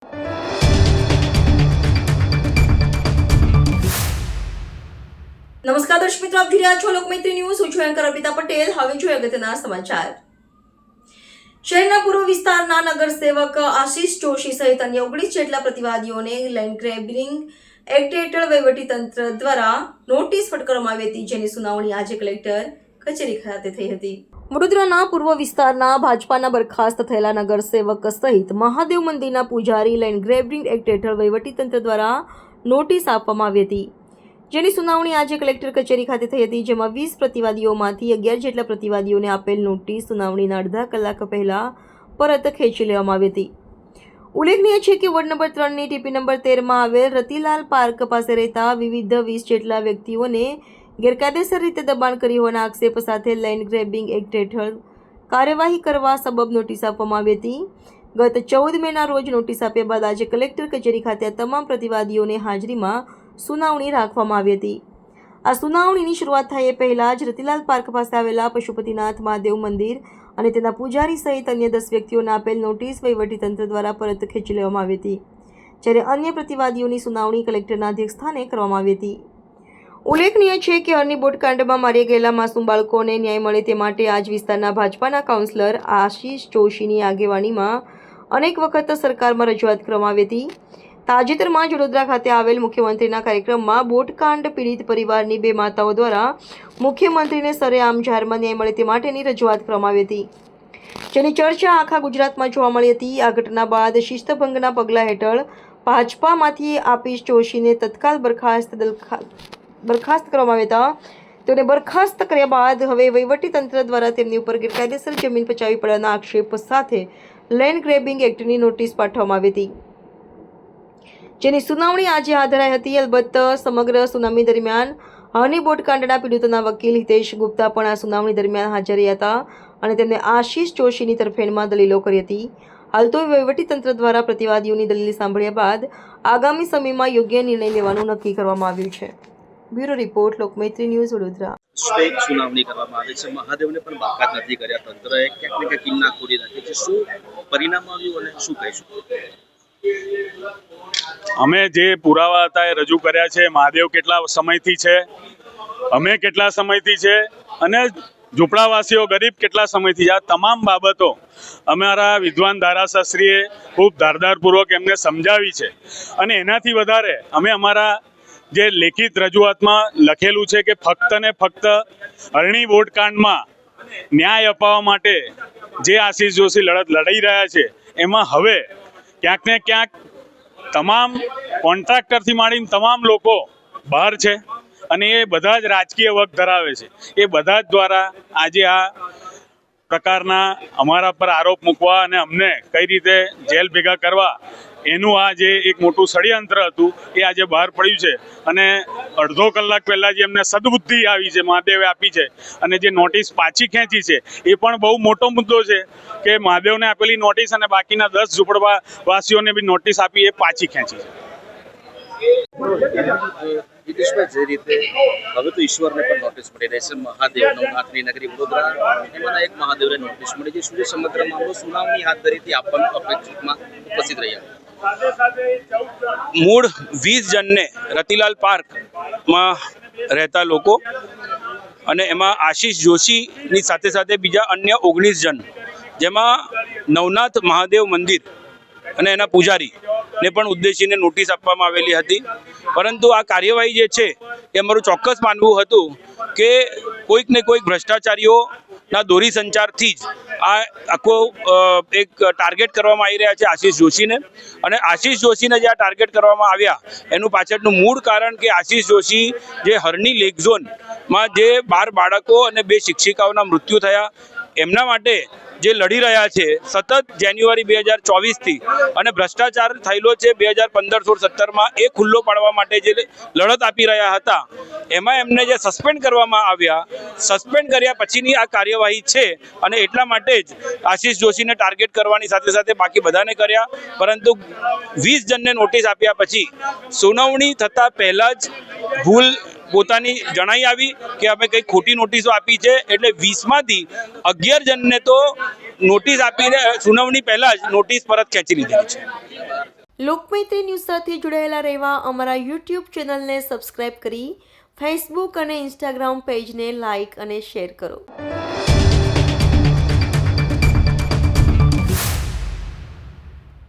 નમસ્કાર દર્શક મિત્રો, આપ જોઈ રહ્યા છો લોકમૈત્રી ન્યૂઝ. હું છું એન્કર અર્પિતા પટેલ. હવે જોઈએ અગત્યના સમાચાર. શહેરના પૂર્વ વિસ્તારના નગરસેવક આશીષ જોશી સહિત અન્ય 19 જેટલા પ્રતિવાદીઓને લેન્ડ ગ્રેબિંગ એક્ટ હેઠળ વહીવટીતંત્ર દ્વારા નોટિસ ફટકારવામાં આવી હતી, જેની સુનાવણી આજે કલેક્ટર કચેરી ખાતે થઈ હતી. વડોદરાના પૂર્વ વિસ્તારના ભાજપાના બરખાસ્ત થયેલા નગરસેવક સહિત મહાદેવ મંદિરના પૂજારી લેન્ડ ગ્રેબિંગ એક્ટ હેઠળ વહીવટીતંત્ર દ્વારા નોટિસ આપવામાં આવી હતી, જેની સુનાવણી આજે કલેક્ટર કચેરી ખાતે થઈ હતી, જેમાં 20 પ્રતિવાદીઓમાંથી 11 જેટલા પ્રતિવાદીઓને આપેલ નોટિસ સુનાવણીના અડધા કલાક પહેલા પરત ખેંચી લેવામાં આવી હતી. ઉલ્લેખનીય છે કે વોર્ડ નંબર 3ની ટીપી નંબર 13માં આવેલ રતિલાલ પાર્ક પાસે રહેતા વિવિધ 20 જેટલા વ્યક્તિઓને ગેરકાયદેસર રીતે દબાણ કરી હોવાના આક્ષેપ સાથે લેન્ડ ગ્રેબિંગ એક્ટ હેઠળ કાર્યવાહી કરવા સબબ નોટિસ આપવામાં આવી હતી. ગત 14 મેના રોજ નોટિસ આપ્યા બાદ આજે કલેક્ટર કચેરી ખાતે તમામ પ્રતિવાદીઓને હાજરીમાં સુનાવણી રાખવામાં આવી હતી. આ સુનાવણીની શરૂઆત થાય એ પહેલા જ રતિલાલ પાર્ક પાસે આવેલા પશુપતિનાથ મહાદેવ મંદિર અને તેના પૂજારી સહિત અન્ય 10 વ્યક્તિઓને આપેલ નોટિસ વહીવટીતંત્ર દ્વારા પરત ખેંચી લેવામાં આવી હતી, જ્યારે અન્ય પ્રતિવાદીઓની સુનાવણી કલેક્ટરના અધ્યક્ષસ્થાને કરવામાં આવી હતી. ઉલ્લેખનીય છે કે હરની બોટકાંડમાં મારી ગયેલા માસૂમ બાળકોને ન્યાય મળે તે માટે આજ વિસ્તારના ભાજપાના કાઉન્સિલર આશીષ જોશીની આગેવાનીમાં અનેક વખત સરકારમાં રજૂઆત કરવામાં આવી હતી. તાજેતરમાં જ વડોદરા ખાતે આવેલ મુખ્યમંત્રીના કાર્યક્રમમાં બોટકાંડ પીડિત પરિવારની 2 માતાઓ દ્વારા મુખ્યમંત્રીને સરેઆમ જાહેરમાં ન્યાય મળે તે માટેની રજૂઆત કરવામાં આવી હતી, જેની ચર્ચા આખા ગુજરાતમાં જોવા મળી હતી. આ ઘટના બાદ શિસ્તભંગના પગલાં હેઠળ ભાજપામાંથી આશીષ જોશીને તત્કાલ બરખાસ્ત કરવામાં આવ્યા હતા. તેઓને બરખાસ્ત કર્યા બાદ હવે વહીવટીતંત્ર દ્વારા તેમની ઉપર ગેરકાયદેસર જમીન પચાવી પડવાના આક્ષેપ સાથે લેન્ડ ગ્રેબિંગ એક્ટની નોટિસ પાઠવવામાં આવી હતી, જેની સુનાવણી આજે હાથ ધરાઈ હતી. અલબત્ત સમગ્ર સુનાવણી દરમિયાન હની બોટકાંડના પીડિતોના વકીલ હિતેશ ગુપ્તા પણ આ સુનાવણી દરમિયાન હાજર રહ્યા હતા અને તેમને આશીષ જોશીની તરફેણમાં દલીલો કરી હતી. હાલ તો વહીવટીતંત્ર દ્વારા પ્રતિવાદીઓની દલીલ સાંભળ્યા બાદ આગામી સમયમાં યોગ્ય નિર્ણય લેવાનું નક્કી કરવામાં આવ્યું છે. Bureau report, Lokmaitri news, Vadodara. સુનાવણી કરવામાં આવે છે. મહાદેવને પણ બાકાત નથી કર્યા તંત્રએ, ક્યાંક ને ક્યાંક કિન્ના ખોરી નાખી છે. શું પરિણામ આવ્યું અને શું કહીશું? અમે જે પુરાવા હતા એ રજૂ કર્યા છે. મહાદેવ કેટલા સમયથી છે, અમે કેટલા સમયથી છે અને ઝૂંપડાવાસીઓ ગરીબ કેટલા સમયથી છે, આ તમામ બાબતો અમારા વિદ્વાન ધારાશાસ્ત્રીએ ખૂબ ધારદારપૂર્વક એમને સમજાવી છે. અને એનાથી વધારે અમે અમારા જે લેખિત રજૂઆતમાં લખેલું છે કે ફક્ત ને ફક્ત હરણી બોટકાંડમાં ન્યાય અપાવવા માટે જે આશીષ જોશી લડત લડી રહ્યા છે એમાં હવે ક્યાંક ને ક્યાંક તમામ કોન્ટ્રાક્ટરથી માંડીને તમામ લોકો બહાર છે અને એ બધા જ રાજકીય વગ ધરાવે છે. એ બધા જ દ્વારા આજે આ પ્રકારના અમારા પર આરોપ મૂકવા અને અમને કઈ રીતે જેલ ભેગા કરવા એનું આ જે એક મોટું ષડયંત્ર હતું એ આજે બહાર પડ્યું છે. અને અડધો કલાક પહેલાં જે એમને સદબુદ્ધિ આવી છે, મહાદેવે આપી છે, અને જે નોટિસ પાછી ખેંચી છે એ પણ બહુ મોટો મુદ્દો છે કે મહાદેવને આપેલી નોટિસ અને બાકીના 10 ઝૂંપડવાસીઓને બી નોટિસ આપી એ પાછી ખેંચી છે. જે રીતે હવે તો ઈશ્વરને પણ નોટિસ મળી રહી છે. મહાદેવ નવનાથની નગરી વડોદરા, એમાંના એક મહાદેવને નોટિસ મળી છે. શું સમગ્ર મામલો સુનાવણી હાથ ધરીથી આપવાનું અપેક્ષિતમાં ઉપસ્થિત રહ્યા? મૂળ 20 જણને રતિલાલ પાર્કમાં રહેતા લોકો અને એમાં આશીષ જોશીની સાથે સાથે બીજા અન્ય 19 જણ, જેમાં નવનાથ મહાદેવ મંદિર અને એના પૂજારીને પણ ઉદ્દેશીને નોટિસ આપવામાં આવેલી હતી. પરંતુ આ કાર્યવાહી જે છે એ અમારું ચોક્કસ માનવું હતું કે કોઈક ને કોઈક ભ્રષ્ટાચારીઓના દોરી સંચારથી જ આ આખો એક ટાર્ગેટ કરવામાં આવી રહ્યા છે આશીષ જોશીને. અને આશીષ જોશીને જે આ ટાર્ગેટ કરવામાં આવ્યા એનું પાછળનું મૂળ કારણ કે આશીષ જોશી જે હરણી લેક ઝોનમાં જે 12 બાળકો અને 2 શિક્ષિકાઓના મૃત્યુ થયા એમના માટે જે લડી રહ્યા છે સતત જાન્યુઆરી 2024થી અને ભ્રષ્ટાચાર થયેલો છે 2015-16-17માં એ ખુલ્લો પાડવા માટે જે લડત આપી રહ્યા હતા એમાં એમને જે સસ્પેન્ડ કરવામાં આવ્યા, સસ્પેન્ડ કર્યા પછીની આ કાર્યવાહી છે. અને એટલા માટે જ આશીષ જોશીને ટાર્ગેટ કરવાની સાથે સાથે બાકી બધાને કર્યા. પરંતુ 20 જણને નોટિસ આપ્યા પછી સુનાવણી થતાં પહેલાં જ ભૂલ પોતાની જણાઈ આવી કે અમે કંઈક ખોટી નોટિસો આપી છે. એટલે 20માંથી 11 જણને તો નોટિસ આપીને સુનાવણી પહેલા જ નોટિસ પરત ખેંચી લીધી છે. લોકમૈત્રી ન્યૂઝ સાથે જોડાયેલા રહેવા અમારા યુટ્યુબ ચેનલને સબસ્ક્રાઇબ કરી ફેસબુક અને ઇન્સ્ટાગ્રામ પેજને લાઇક અને શેર કરો.